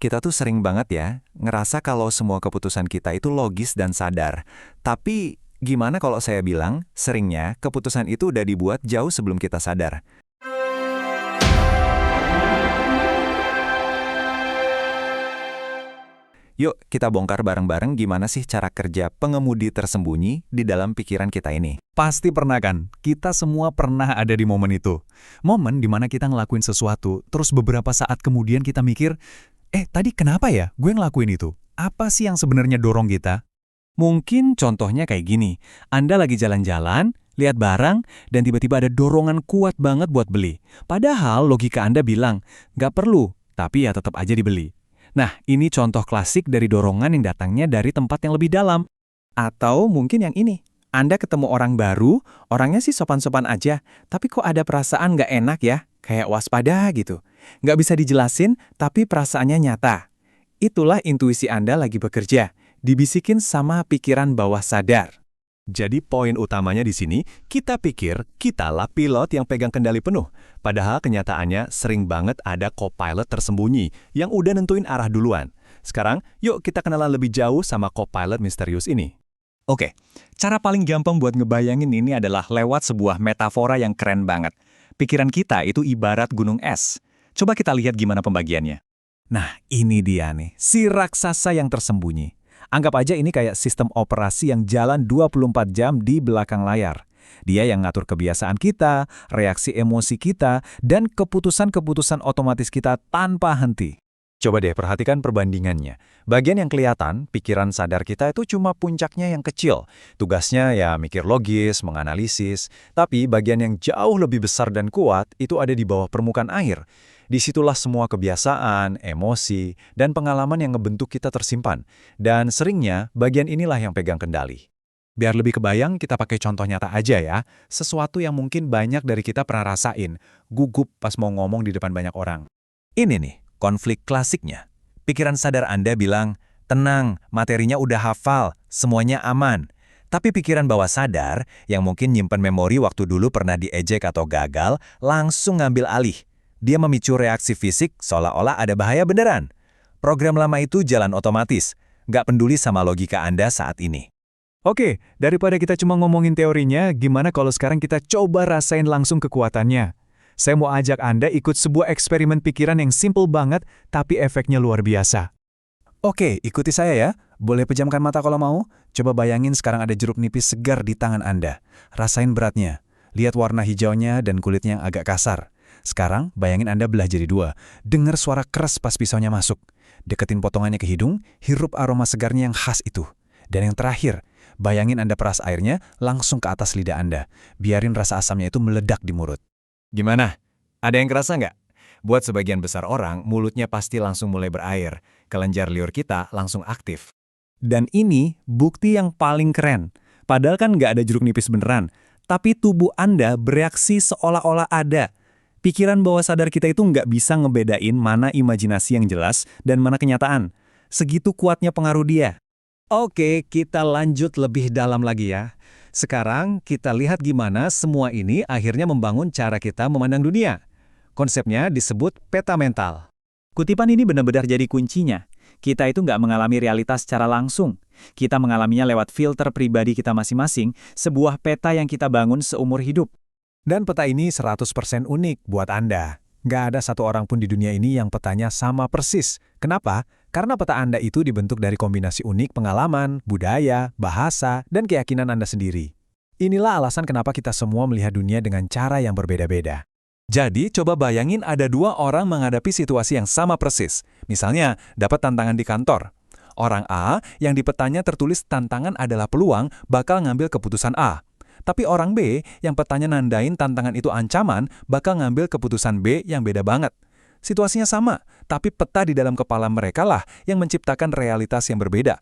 kita tuh sering banget ya ngerasa kalau semua keputusan kita itu logis dan sadar. Tapi gimana kalau saya bilang, seringnya keputusan itu udah dibuat jauh sebelum kita sadar. Yuk, kita bongkar bareng-bareng gimana sih cara kerja pengemudi tersembunyi di dalam pikiran kita ini. Pasti pernah kan? Kita semua pernah ada di momen itu. Momen di mana kita ngelakuin sesuatu, terus beberapa saat kemudian kita mikir, tadi kenapa ya gue ngelakuin itu? Apa sih yang sebenarnya dorong kita? Mungkin contohnya kayak gini, Anda lagi jalan-jalan, lihat barang, dan tiba-tiba ada dorongan kuat banget buat beli. Padahal logika Anda bilang, nggak perlu, tapi ya tetap aja dibeli. Nah, ini contoh klasik dari dorongan yang datangnya dari tempat yang lebih dalam. Atau mungkin yang ini, Anda ketemu orang baru, orangnya sih sopan-sopan aja, tapi kok ada perasaan nggak enak ya, kayak waspada gitu. Nggak bisa dijelasin, tapi perasaannya nyata. Itulah intuisi Anda lagi bekerja, dibisikin sama pikiran bawah sadar. Jadi poin utamanya di sini, kita pikir kitalah pilot yang pegang kendali penuh. Padahal kenyataannya sering banget ada co-pilot tersembunyi yang udah nentuin arah duluan. Sekarang, yuk kita kenalan lebih jauh sama co-pilot misterius ini. Oke, cara paling gampang buat ngebayangin ini adalah lewat sebuah metafora yang keren banget. Pikiran kita itu ibarat gunung es. Coba kita lihat gimana pembagiannya. Nah, ini dia nih, si raksasa yang tersembunyi. Anggap aja ini kayak sistem operasi yang jalan 24 jam di belakang layar. Dia yang ngatur kebiasaan kita, reaksi emosi kita, dan keputusan-keputusan otomatis kita tanpa henti. Coba deh perhatikan perbandingannya. Bagian yang kelihatan, pikiran sadar kita itu cuma puncaknya yang kecil. Tugasnya ya mikir logis, menganalisis. Tapi bagian yang jauh lebih besar dan kuat itu ada di bawah permukaan air. Disitulah semua kebiasaan, emosi, dan pengalaman yang ngebentuk kita tersimpan. Dan seringnya, bagian inilah yang pegang kendali. Biar lebih kebayang, kita pakai contoh nyata aja ya. Sesuatu yang mungkin banyak dari kita pernah rasain. Gugup pas mau ngomong di depan banyak orang. Ini nih, konflik klasiknya. Pikiran sadar Anda bilang, tenang, materinya udah hafal, semuanya aman. Tapi pikiran bawah sadar, yang mungkin nyimpen memori waktu dulu pernah diejek atau gagal, langsung ngambil alih. Dia memicu reaksi fisik seolah-olah ada bahaya beneran. Program lama itu jalan otomatis, nggak peduli sama logika Anda saat ini. Oke, daripada kita cuma ngomongin teorinya, gimana kalau sekarang kita coba rasain langsung kekuatannya? Saya mau ajak Anda ikut sebuah eksperimen pikiran yang simple banget, tapi efeknya luar biasa. Oke, ikuti saya ya. Boleh pejamkan mata kalau mau. Coba bayangin sekarang ada jeruk nipis segar di tangan Anda. Rasain beratnya. Lihat warna hijaunya dan kulitnya yang agak kasar. Sekarang, bayangin Anda belah jadi dua. Dengar suara keras pas pisaunya masuk. Deketin potongannya ke hidung, hirup aroma segarnya yang khas itu. Dan yang terakhir, bayangin Anda peras airnya langsung ke atas lidah Anda. Biarin rasa asamnya itu meledak di mulut. Gimana? Ada yang kerasa nggak? Buat sebagian besar orang, mulutnya pasti langsung mulai berair. Kelenjar liur kita langsung aktif. Dan ini bukti yang paling keren. Padahal kan nggak ada jeruk nipis beneran. Tapi tubuh Anda bereaksi seolah-olah ada. Pikiran bawah sadar kita itu nggak bisa ngebedain mana imajinasi yang jelas dan mana kenyataan. Segitu kuatnya pengaruh dia. Oke, kita lanjut lebih dalam lagi ya. Sekarang kita lihat gimana semua ini akhirnya membangun cara kita memandang dunia. Konsepnya disebut peta mental. Kutipan ini benar-benar jadi kuncinya. Kita itu nggak mengalami realitas secara langsung. Kita mengalaminya lewat filter pribadi kita masing-masing, sebuah peta yang kita bangun seumur hidup. Dan peta ini 100% unik buat Anda. Nggak ada satu orang pun di dunia ini yang petanya sama persis. Kenapa? Karena peta Anda itu dibentuk dari kombinasi unik pengalaman, budaya, bahasa, dan keyakinan Anda sendiri. Inilah alasan kenapa kita semua melihat dunia dengan cara yang berbeda-beda. Jadi, coba bayangin ada dua orang menghadapi situasi yang sama persis. Misalnya, dapat tantangan di kantor. Orang A yang di petanya tertulis tantangan adalah peluang bakal ngambil keputusan A. Tapi orang B yang petanya nandain tantangan itu ancaman bakal ngambil keputusan B yang beda banget. Situasinya sama, tapi peta di dalam kepala mereka lah yang menciptakan realitas yang berbeda.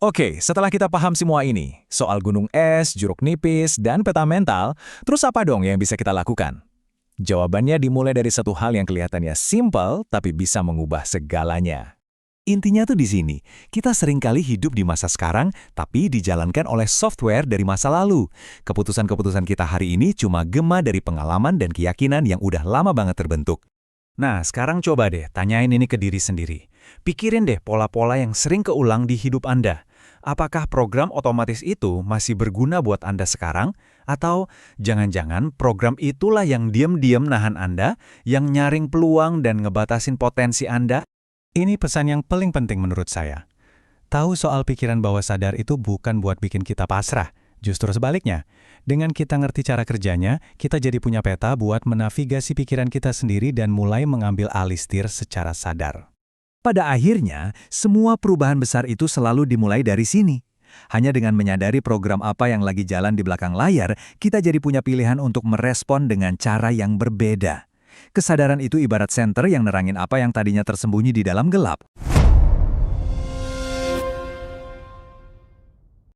Oke, setelah kita paham semua ini, soal gunung es, jeruk nipis, dan peta mental, terus apa dong yang bisa kita lakukan? Jawabannya dimulai dari satu hal yang kelihatannya simple, tapi bisa mengubah segalanya. Intinya tuh di sini, kita seringkali hidup di masa sekarang, tapi dijalankan oleh software dari masa lalu. Keputusan-keputusan kita hari ini cuma gema dari pengalaman dan keyakinan yang udah lama banget terbentuk. Nah, sekarang coba deh tanyain ini ke diri sendiri. Pikirin deh pola-pola yang sering keulang di hidup Anda. Apakah program otomatis itu masih berguna buat Anda sekarang? Atau jangan-jangan program itulah yang diam-diam nahan Anda, yang nyaring peluang dan ngebatasin potensi Anda? Ini pesan yang paling penting menurut saya. Tahu soal pikiran bawah sadar itu bukan buat bikin kita pasrah. Justru sebaliknya, dengan kita ngerti cara kerjanya, kita jadi punya peta buat menavigasi pikiran kita sendiri dan mulai mengambil alih setir secara sadar. Pada akhirnya, semua perubahan besar itu selalu dimulai dari sini. Hanya dengan menyadari program apa yang lagi jalan di belakang layar, kita jadi punya pilihan untuk merespon dengan cara yang berbeda. Kesadaran itu ibarat senter yang nerangin apa yang tadinya tersembunyi di dalam gelap.